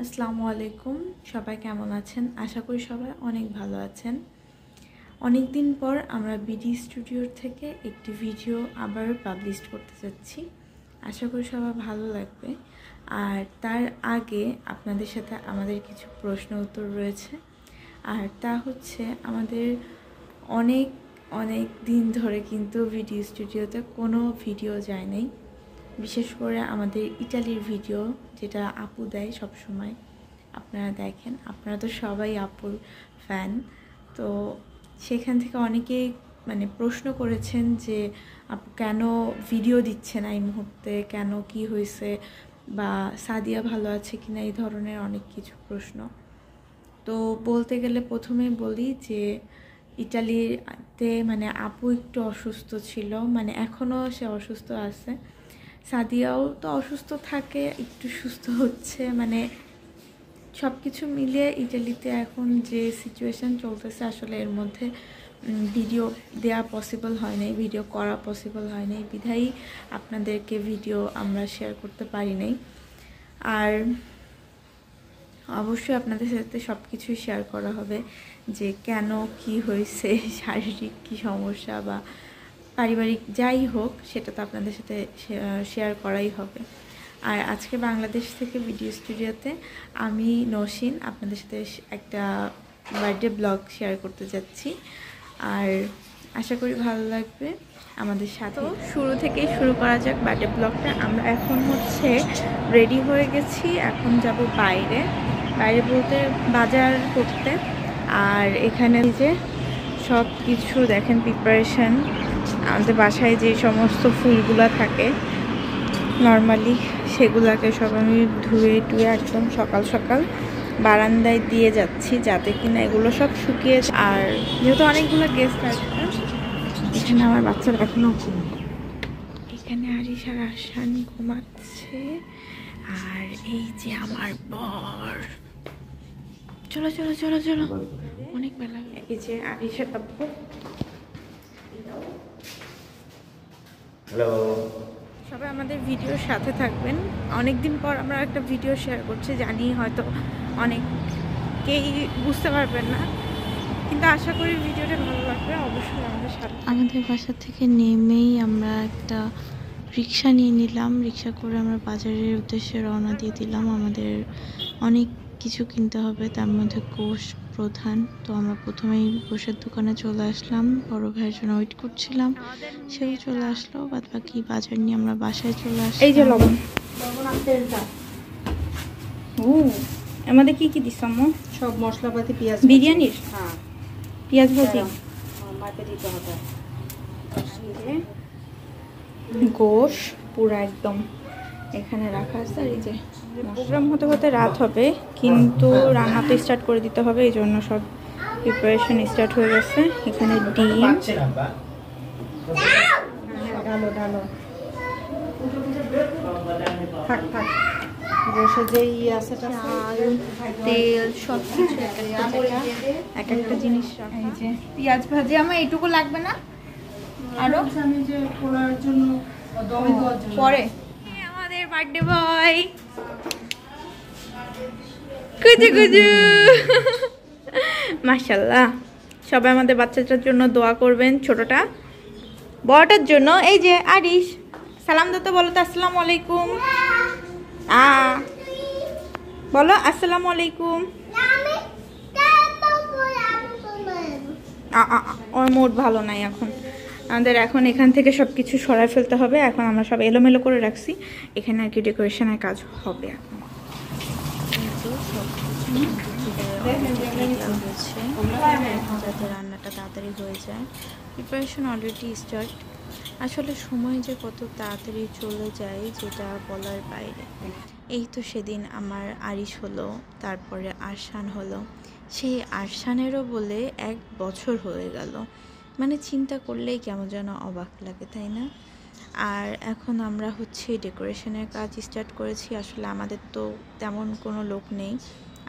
আসসালামু আলাইকুম। সবাই কেমন আছেন? আশা করি সবাই অনেক ভালো আছেন। অনেক দিন পর আমরা বিডি স্টুডিওর থেকে একটি ভিডিও আবার পাবলিশ করতে যাচ্ছি। আশা করি সবার ভালো লাগবে। আর তার আগে আপনাদের সাথে আমাদের কিছু প্রশ্ন উত্তর রয়েছে। আর তা হচ্ছে আমাদের অনেক দিন ধরে কিন্তু ভিডিও স্টুডিওতে কোনো ভিডিও যায় নাই। বিশেষ করে আমাদের ইটালির ভিডিও যেটা আপু দেয় সব সময় আপনারা দেখেন। আপনারা তো সবাই আপুর ফ্যান, তো সেখান থেকে অনেকেই প্রশ্ন করেছেন যে আপু কেন ভিডিও দিচ্ছে না এই মুহূর্তে, কেন কি হয়েছে, বা সাদিয়া ভালো আছে কিনা, এই ধরনের অনেক কিছু প্রশ্ন। তো বলতে গেলে প্রথমেই বলি যে ইটালিতে আপু একটু অসুস্থ ছিল, এখনও সে অসুস্থ আছে। সাদিয়াও তো অসুস্থ থাকে, একটু সুস্থ হচ্ছে, সব কিছু মিলিয়ে ইটালিতে এখন যে সিচুয়েশান চলতেছে আসলে এর মধ্যে ভিডিও দেওয়া পসিবল হয় নাই, ভিডিও করা পসিবল হয় নাই, বিধায়ী আপনাদেরকে ভিডিও আমরা শেয়ার করতে পারি নাই। আর অবশ্যই আপনাদের সাথে সব কিছুই শেয়ার করা হবে যে কেন কি হয়েছে, শারীরিক কি সমস্যা বা পারিবারিক যাই হোক, সেটা তো আপনাদের সাথে শেয়ার করাই হবে। আর আজকে বাংলাদেশ থেকে ভিডিও স্টুডিওতে আমি নসীন আপনাদের সাথে একটা বার্থডে ব্লগ শেয়ার করতে যাচ্ছি। আর আশা করি ভালো লাগবে আমাদের সাথে। শুরু থেকেই শুরু করা যাক বার্থডে ব্লগটা। আমরা এখন রেডি হয়ে গেছি, এখন যাব বাইরে বলতে বাজার করতে। আর এখানে যে সব কিছু দেখেন প্রিপারেশন, আমাদের বাসায় যে সমস্ত ফুলগুলো থাকে নর্মালি সেগুলাকে সব আমি ধুয়ে টুয়ে একদম সকাল সকাল বারান্দায় দিয়ে যাচ্ছি, যাতে কিনা এগুলো সব শুকিয়ে। আর যেহেতু অনেকগুলো গেস্ট আসবে, এখানে আমার বাচ্চারা এখনো এখানে আরিশ আর আসান ঘুমাচ্ছে। আর এই যে আমার বর, চলো চলো চলো চলো, অনেক বেলা। এই যে আরিশের আব্বু। হ্যালো, সবাই আমাদের ভিডিওর সাথে থাকবেন। অনেকদিন পর আমরা একটা ভিডিও শেয়ার করছি, জানি হয়তো অনেকেই বুঝতে পারবেন না, কিন্তু আশা করি ভিডিওটা ভালো লাগবে। অবশ্যই আমাদের সাথে। আমাদের বাসা থেকে নেমেই আমরা একটা রিক্সা নিয়ে নিলাম, রিক্সা করে আমরা বাজারের উদ্দেশ্যে রওনা দিয়ে দিলাম। আমাদের অনেক কিছু কিনতে হবে, তার মধ্যে গোশ প্রধান। তো আমরা প্রথমেই গোশের দোকানে চলে আসলাম, বড় ভাইয়ের জন্য ওয়েট করছিলাম, সেও চলে আসলো। বাদ বাকি বাজার নিয়ে আমরা বাসায় চলে আসলাম। এই যে লবণ আমাদের কি কি দিস আম্মু? সব মশলাপাতি, পেঁয়াজ বিরিয়ানির হ্যাঁ পেঁয়াজ ভাজি মাপে দিতে হবে। গোশ পুরো একদম এখানে রাখা আছে। আর এই যে প্রোগ্রাম হতে হতে রাত হবে, কিন্তু রান্না তো স্টার্ট করে দিতে হবে, এই জন্য সব প্রিপারেশন স্টার্ট হয়ে গেছে। এখানে ডিম, ঢালো ঢালো, থাক থাক, বসে যেই আছে চাল, তেল, সব কিছু এক একটা জিনিস রাখা। এই যে পেঁয়াজ ভাজি আমার এইটুকু লাগবে না, আরো আমি যে পোলার জন্য দমে দেওয়ার জন্য পরে। আমাদের বার্থডে বয় কুজু কুজু, মাশাআল্লাহ। সবাই আমাদের বাচ্চাটার জন্য দোয়া করবেন, ছোটটা বড়টার জন্য। এই যে আরিশ, সালাম দিতে বলো তো, আসসালামু আলাইকুম। বলো আসসালামু আলাইকুম। ওর মুড ভালো নাই এখন। আমাদের এখন এখান থেকে সব কিছু সরাই ফেলতে হবে। এখন আমরা সব এলোমেলো করে রাখছি, এখানে আর কি ডেকোরেশনের কাজ হবে এখন। যাতে রান্নাটা তাড়াতাড়ি হয়ে যায়, প্রিপারেশন অলরেডি স্টার্ট। আসলে সময় যে কত তাড়াতাড়ি চলে যায় যেটা বলার বাইরে। এই তো সেদিন আমার আরিশ হলো, তারপরে আরশান হলো। সেই আরশানেরও বলে 1 বছর হয়ে গেল। চিন্তা করলেই কেমন যেন অবাক লাগে, তাই না? আর এখন আমরা ডেকোরেশনের কাজ স্টার্ট করেছি। আসলে আমাদের তো তেমন কোনো লোক নেই,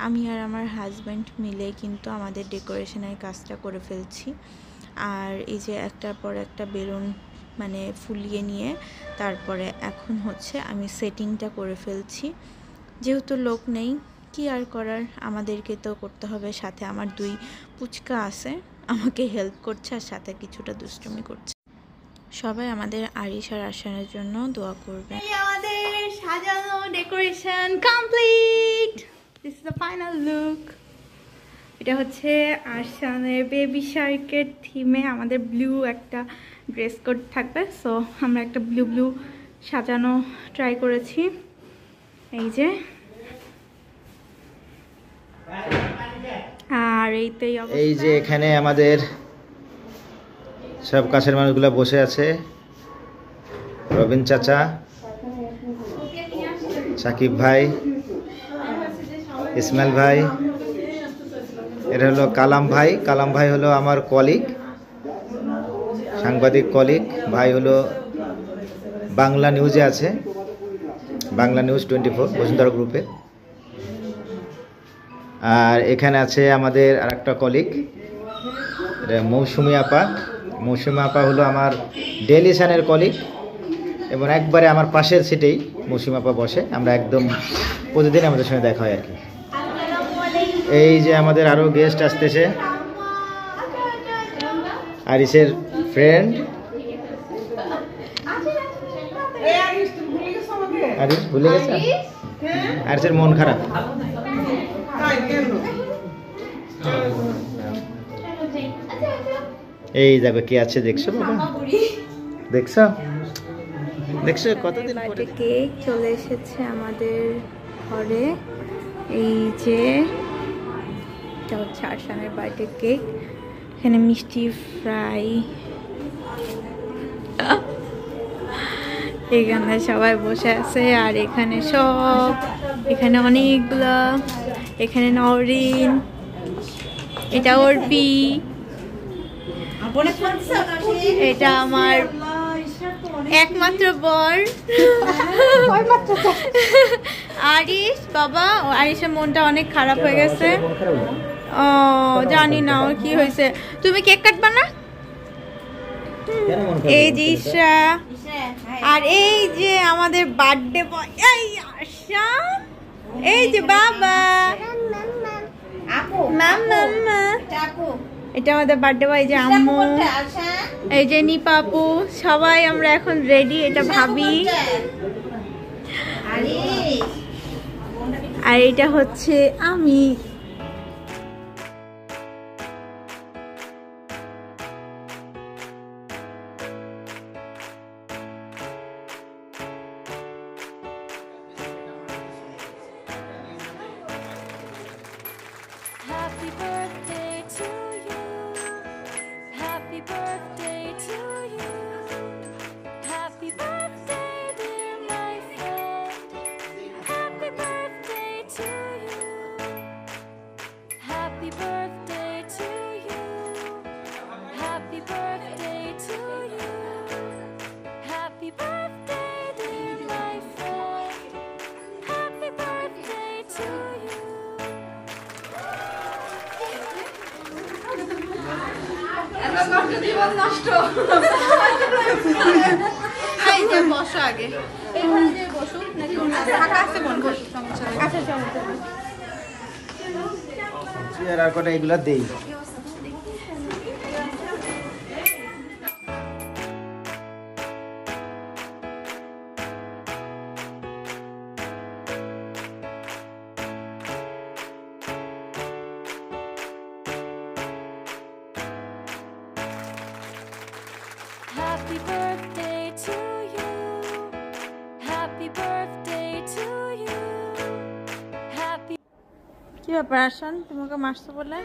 আমি আর আমার হাজব্যান্ড মিলে কিন্তু আমাদের ডেকোরেশনের কাজটা করে ফেলছি। আর এই যে একটার পর একটা বেলুন ফুলিয়ে নিয়ে তারপরে এখন আমি সেটিংটা করে ফেলছি। যেহেতু লোক নেই কি আর করার, আমাদেরকে তো করতে হবে। সাথে আমার 2 পুচকা আছে, আমাকে হেল্প করছে আর সাথে কিছুটা দুষ্টুমি করছে। সবাই আমাদের আরিশ আর আরশানের জন্য দোয়া করবে। আমাদের সাজানো decoration complete. This is the final look. এটা হচ্ছে আরশানের বেবি শার্কের থিমে আমাদের ব্লু একটা ড্রেস কোড থাকবে। সো আমরা একটা ব্লু সাজানো ট্রাই করেছি। এই যে, আর এই যে এখানে আমাদের সব কাছের মানুষগুলো বসে আছে। রবিন চাচা, সাকিব ভাই, ইসমাইল ভাই, এটা হলো কালাম ভাই। কালাম ভাই হলো আমার কলিগ, সাংবাদিক কলিগ। ভাই হলো বাংলা নিউজে আছে, বাংলা নিউজ 24 বসুন্ধরা গ্রুপে। আর এখানে আছে আমাদের আরেকটা কলিগ, মৌসুমি আপা। মৌসুমি আপা হলো আমার ডেইলি সানের কলিগ এবং একবারে আমার পাশের সিটেই মৌসুমি আপা বসে। আমরা একদম প্রতিদিন আমাদের সঙ্গে দেখা হয় আর কি। এই যে আমাদের আরও গেস্ট আসতেছে, আরিশের ফ্রেন্ড। আরিশ ভুলে গেছে, আরিশের মন খারাপ। এই দেখো কি আছে, দেখছো বাবা? দেখছো দেখছো কতদিন পরে কেক চলে এসেছে আমাদের ঘরে। এই যে এটা হচ্ছে আরশানের বার্থডে কেক। এখানে মিষ্টি ফ্রাই, এখানে সবাই বসে আছে। আর এখানে সব, এখানে অনেকগুলো, এখানে নওরিন, এটা অর্পি, এটা আমার একমাত্র বর আরিশ। বাবা, আরিশের মনটা অনেক খারাপ হয়ে গেছে। ও জানি না ওর কি হয়েছে। তুমি কেক কাটবা না? এই যে ইশরা, আর এই যে আমাদের বার্থডে বয় এই আশা, এই যে বাবা, মাম্মা, এটা আমাদের বার্থডে বয়। এই যে আম্মু, এই যে নিপা আপু, সবাই আমরা এখন রেডি। এটা ভাবি, আর এটা হচ্ছে আমি। Happy birthday to you. Happy birthday to you. Happy birthday, dear my friend. Happy birthday to you. Happy birthday to you. Happy birthday to you. Happy birthday, dear my friend. Happy birthday to you. বসো আগে, বসো নাকি ফাঁকা আছে? আর কটা এগুলা দেই। Happy birthday to you. Happy birthday to you. Happy. কি ব্যাপার আরশান, তোমাকে মারছো বলে?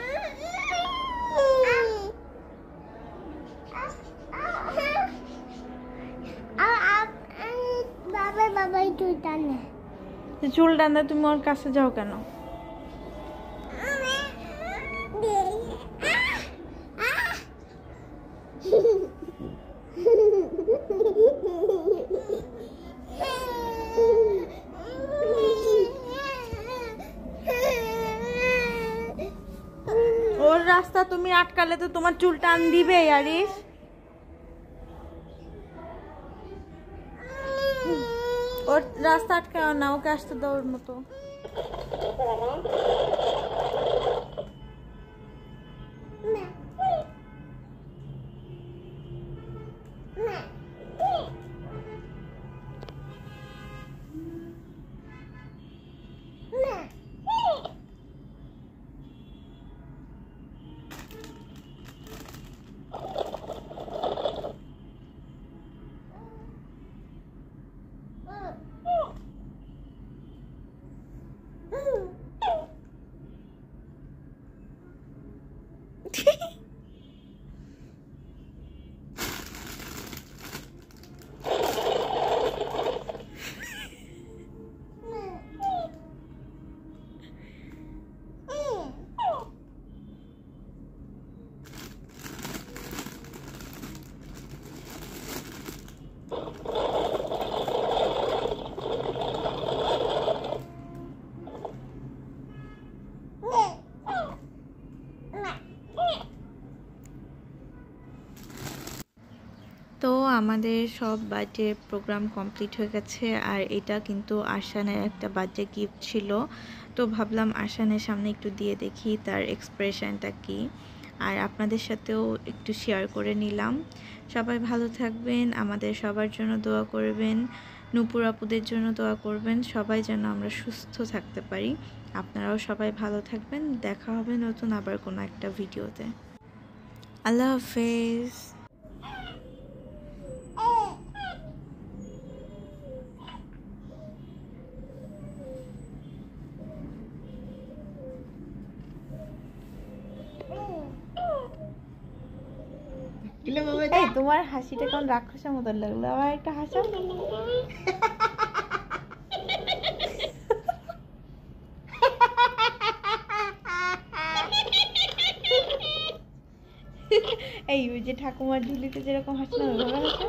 চুল টানে, তুমি ওর কাছে যাও কেন? ওর রাস্তা তুমি আটকালে তো তোমার চুল টান দিবে আরিশ। ওর রাস্তা আটকাও না, ওকে আসতে দাও ওর মতো। তো আমাদের সব বার্থডে প্রোগ্রাম কমপ্লিট হয়ে গেছে, আর এটা কিন্তু আরশানের একটা বার্থডে গিফট ছিল। তো ভাবলাম আরশানের সামনে একটু দিয়ে দেখি তার এক্সপ্রেশনটা কি, আর আপনাদের সাথেও একটু শেয়ার করে নিলাম। সবাই ভালো থাকবেন, আমাদের সবার জন্য দোয়া করবেন, নূপুর আপুদের জন্য দোয়া করবেন, সবাই যেন আমরা সুস্থ থাকতে পারি। আপনারাও সবাই ভালো থাকবেন, দেখা হবে নতুন আবার কোনো একটা ভিডিওতে। আল্লাহ হাফেজ। এই তোমার হাসিটা কেমন রাক্ষসের মতো লাগলো, আবার একটা হাসো। এই ওই যে ঠাকুমার ঝুলিতে যেরকম হাসলো ওইভাবে হাসো।